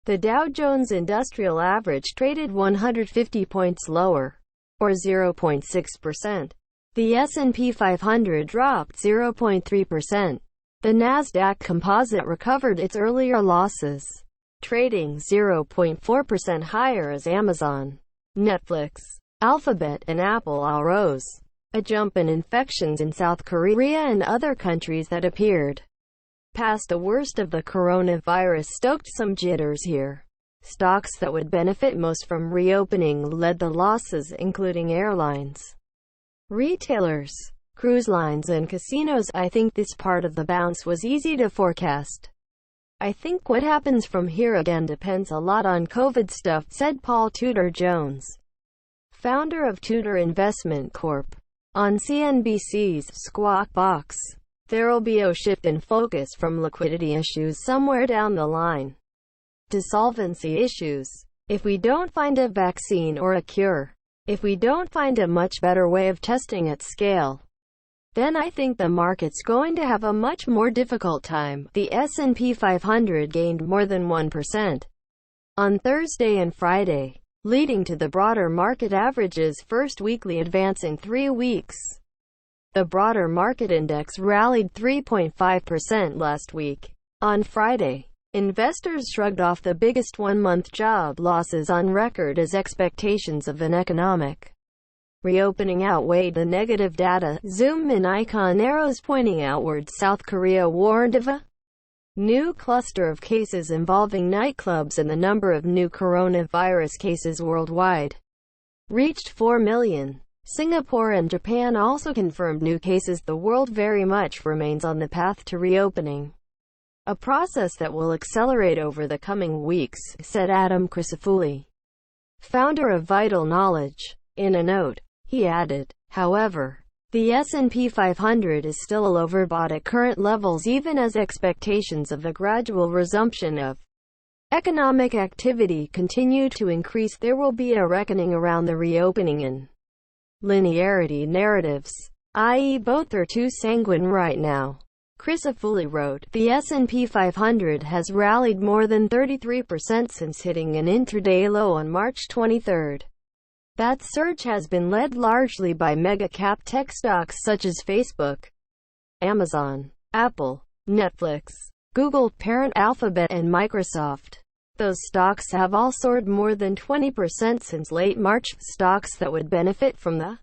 The Dow Jones Industrial Average traded 150 points lower, or 0.6%. The S&P 500 dropped 0.3%. The Nasdaq Composite recovered its earlier losses, trading 0.4% higher as Amazon, Netflix, Alphabet, and Apple all rose. A jump in infections in South Korea and other countries that appeared past the worst of the coronavirus stoked some jitters here. Stocks that would benefit most from reopening led the losses, including airlines, retailers, cruise lines, and casinos. I think this part of the bounce was easy to forecast. I think what happens from here again depends a lot on COVID stuff, said Paul Tudor Jones, founder of Tudor Investment Corp., on CNBC's Squawk Box. There'll be a shift in focus from liquidity issues somewhere down the line to solvency issues. If we don't find a vaccine or a cure, if we don't find a much better way of testing at scale, then I think the market's going to have a much more difficult time. The S&P 500 gained more than 1% on Thursday and Friday, leading to the broader market average's first weekly advance in 3 weeks. The broader market index rallied 3.5% last week. On Friday, investors shrugged off the biggest one-month job losses on record as expectations of an economic reopening outweighed the negative data. Zoom in icon arrows pointing outward. South Korea warned of a new cluster of cases involving nightclubs, and the number of new coronavirus cases worldwide reached 4 million. Singapore and Japan also confirmed new cases. The world very much remains on the path to reopening, a process that will accelerate over the coming weeks, said Adam Crisafulli, founder of Vital Knowledge. In a note, he added, however, the S&P 500 is still overbought at current levels even as expectations of the gradual resumption of economic activity continue to increase. There will be a reckoning around the reopening and linearity narratives, i.e. both are too sanguine right now. Crisafulli wrote, the S&P 500 has rallied more than 33% since hitting an intraday low on March 23. That surge has been led largely by mega-cap tech stocks such as Facebook, Amazon, Apple, Netflix, Google parent Alphabet, and Microsoft. Those stocks have all soared more than 20% since late March. Stocks that would benefit from the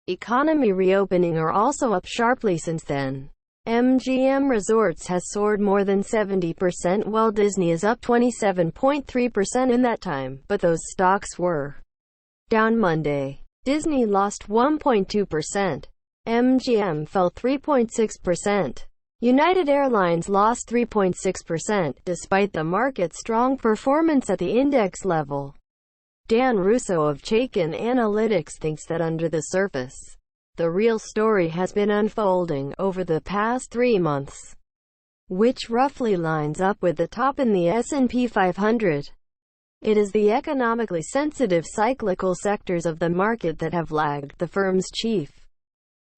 economy reopening are also up sharply since then. MGM Resorts has soared more than 70%, while Disney is up 27.3% in that time, but those stocks were down Monday. Disney lost 1.2%. MGM fell 3.6%. United Airlines lost 3.6%, despite the market's strong performance at the index level. Dan Russo of Chaikin Analytics thinks that under the surface, the real story has been unfolding over the past 3 months, which roughly lines up with the top in the S&P 500. It is the economically sensitive cyclical sectors of the market that have lagged, the firm's chief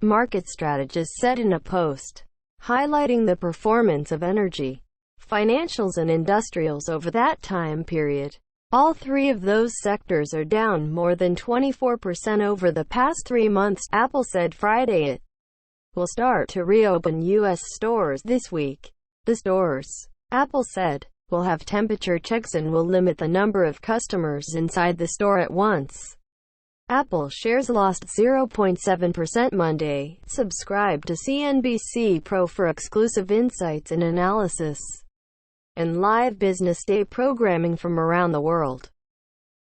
market strategist said in a post, highlighting the performance of energy, financials, and industrials over that time period. All 3 of those sectors are down more than 24% over the past 3 months. Apple said Friday it will start to reopen U.S. stores this week. The stores, Apple said, will have temperature checks and will limit the number of customers inside the store at once. Apple shares lost 0.7% Monday. Subscribe to CNBC Pro for exclusive insights and analysis and live business day programming from around the world.